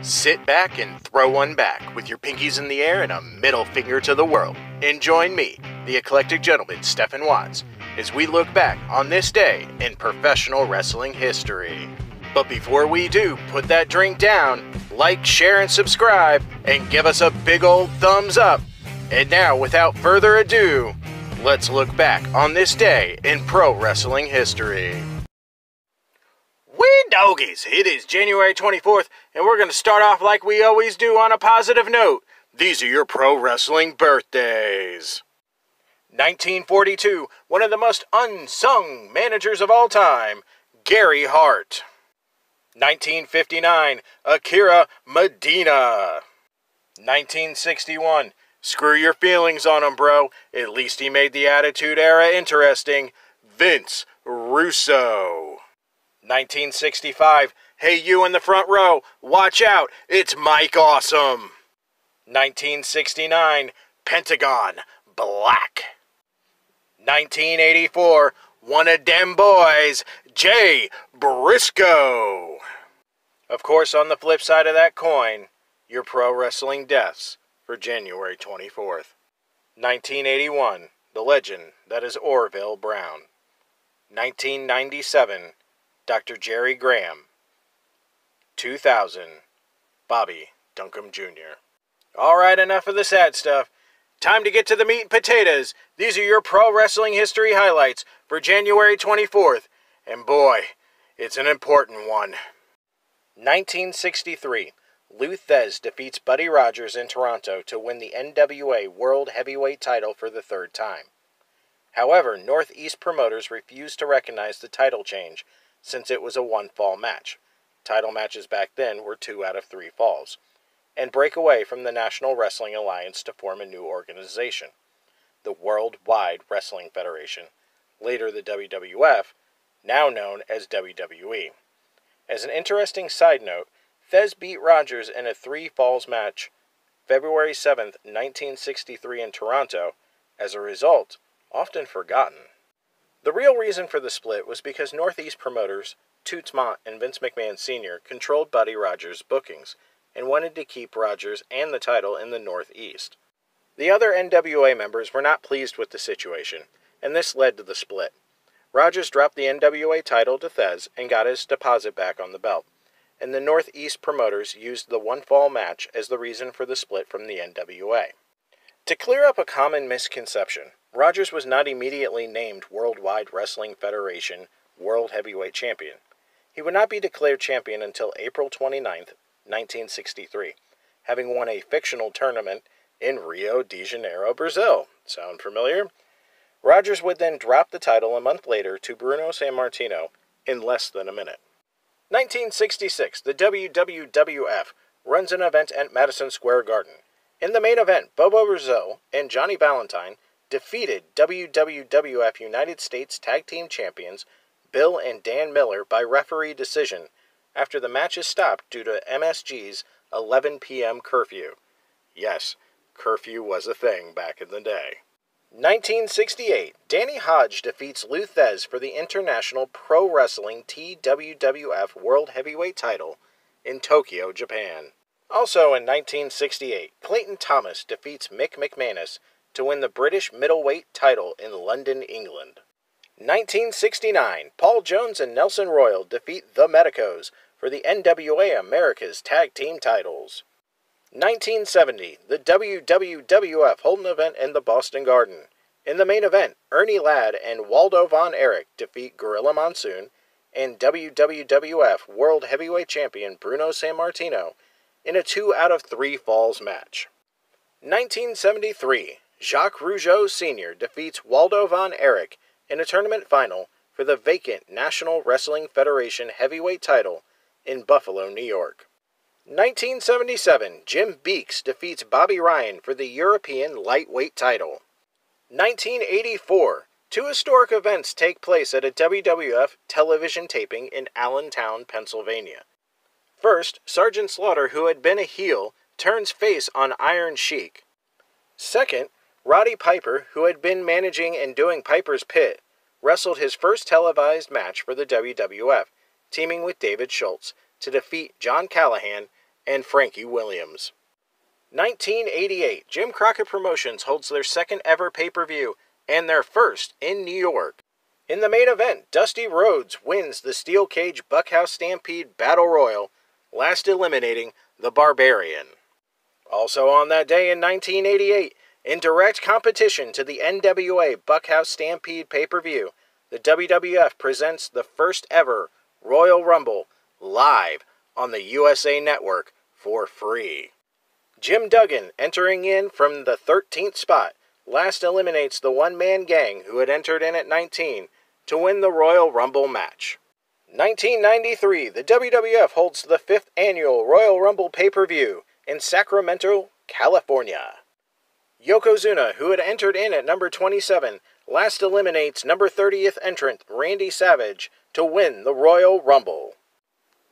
Sit back and throw one back with your pinkies in the air and a middle finger to the world. And join me, the eclectic gentleman Stephen Watts, as we look back on this day in professional wrestling history. But before we do, put that drink down, like, share, and subscribe, and give us a big old thumbs up. And now, without further ado, let's look back on this day in pro wrestling history. Wee doggies, it is January 24th, and we're going to start off like we always do on a positive note. These are your pro wrestling birthdays. 1942, one of the most unsung managers of all time, Gary Hart. 1959, Akira Medina. 1961, screw your feelings on him, bro. At least he made the Attitude Era interesting, Vince Russo. 1965, hey you in the front row, watch out, it's Mike Awesome. 1969, Pentagon Black. 1984, one of dem boys, Jay Briscoe. Of course, on the flip side of that coin, your pro wrestling deaths for January 24th. 1981, the legend that is Orville Brown. 1997, Dr. Jerry Graham. 2000, Bobby Duncombe Jr. Alright, enough of the sad stuff. Time to get to the meat and potatoes. These are your pro wrestling history highlights for January 24th. And boy, it's an important one. 1963, Lou Thesz defeats Buddy Rogers in Toronto to win the NWA World Heavyweight title for the third time. However, Northeast promoters refused to recognize the title change since it was a one-fall match. Title matches back then were 2 out of 3 falls. And break away from the National Wrestling Alliance to form a new organization, the Worldwide Wrestling Federation, later the WWF, now known as WWE. As an interesting side note, Thesz beat Rogers in a 3 falls match February 7th, 1963 in Toronto, as a result, often forgotten. The real reason for the split was because Northeast promoters, Toots Mondt and Vince McMahon Sr. controlled Buddy Rogers' bookings, and wanted to keep Rogers and the title in the Northeast. The other NWA members were not pleased with the situation, and this led to the split. Rogers dropped the NWA title to Thesz and got his deposit back on the belt, and the Northeast promoters used the one-fall match as the reason for the split from the NWA. To clear up a common misconception, Rogers was not immediately named Worldwide Wrestling Federation World Heavyweight Champion. He would not be declared champion until April 29th, 1963, having won a fictional tournament in Rio de Janeiro, Brazil. Sound familiar? Rogers would then drop the title a month later to Bruno Sammartino in less than a minute. 1966, the WWF runs an event at Madison Square Garden. In the main event, Bobo Brazil and Johnny Valentine defeated WWF United States Tag Team Champions Bill and Dan Miller by referee decision after the match is stopped due to MSG's 11 p.m. curfew. Yes, curfew was a thing back in the day. 1968, Danny Hodge defeats Lou Thesz for the International Pro Wrestling TWWF World Heavyweight title in Tokyo, Japan. Also in 1968, Clayton Thomas defeats Mick McManus to win the British middleweight title in London, England. 1969, Paul Jones and Nelson Royal defeat the Medicos for the NWA America's Tag Team titles. 1970, the WWF hold an event in the Boston Garden. In the main event, Ernie Ladd and Waldo Von Erich defeat Gorilla Monsoon and WWF World Heavyweight Champion Bruno Sammartino in a 2 out of 3 falls match. 1973, Jacques Rougeau Sr. defeats Waldo Von Erich in a tournament final for the vacant National Wrestling Federation heavyweight title in Buffalo, New York. 1977, Jim Beeks defeats Bobby Ryan for the European lightweight title. 1984, 2 historic events take place at a WWF television taping in Allentown, Pennsylvania. First, Sergeant Slaughter, who had been a heel, turns face on Iron Sheik. Second, Roddy Piper, who had been managing and doing Piper's Pit, wrestled his first televised match for the WWF, teaming with David Schultz, to defeat John Callahan and Frankie Williams. 1988, Jim Crockett Promotions holds their second ever pay-per-view, and their first in New York. In the main event, Dusty Rhodes wins the Steel Cage Buckhouse Stampede Battle Royal, last eliminating the Barbarian. Also on that day in 1988, in direct competition to the NWA Buckhouse Stampede pay-per-view, the WWF presents the first ever Royal Rumble live on the USA Network for free. Jim Duggan, entering in from the 13th spot, last eliminates the one-man gang who had entered in at 19 to win the Royal Rumble match. 1993, the WWF holds the 5th annual Royal Rumble pay-per-view in Sacramento, California. Yokozuna, who had entered in at number 27, last eliminates number 30th entrant Randy Savage to win the Royal Rumble.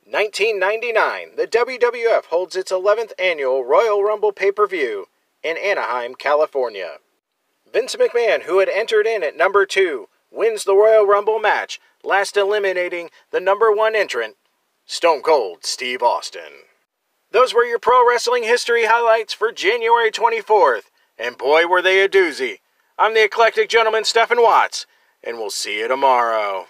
1999, the WWF holds its 11th annual Royal Rumble pay-per-view in Anaheim, California. Vince McMahon, who had entered in at number 2, wins the Royal Rumble match, last eliminating the number 1 entrant, Stone Cold Steve Austin. Those were your pro wrestling history highlights for January 24th, and boy were they a doozy. I'm the eclectic gentleman Stephen Watts, and we'll see you tomorrow.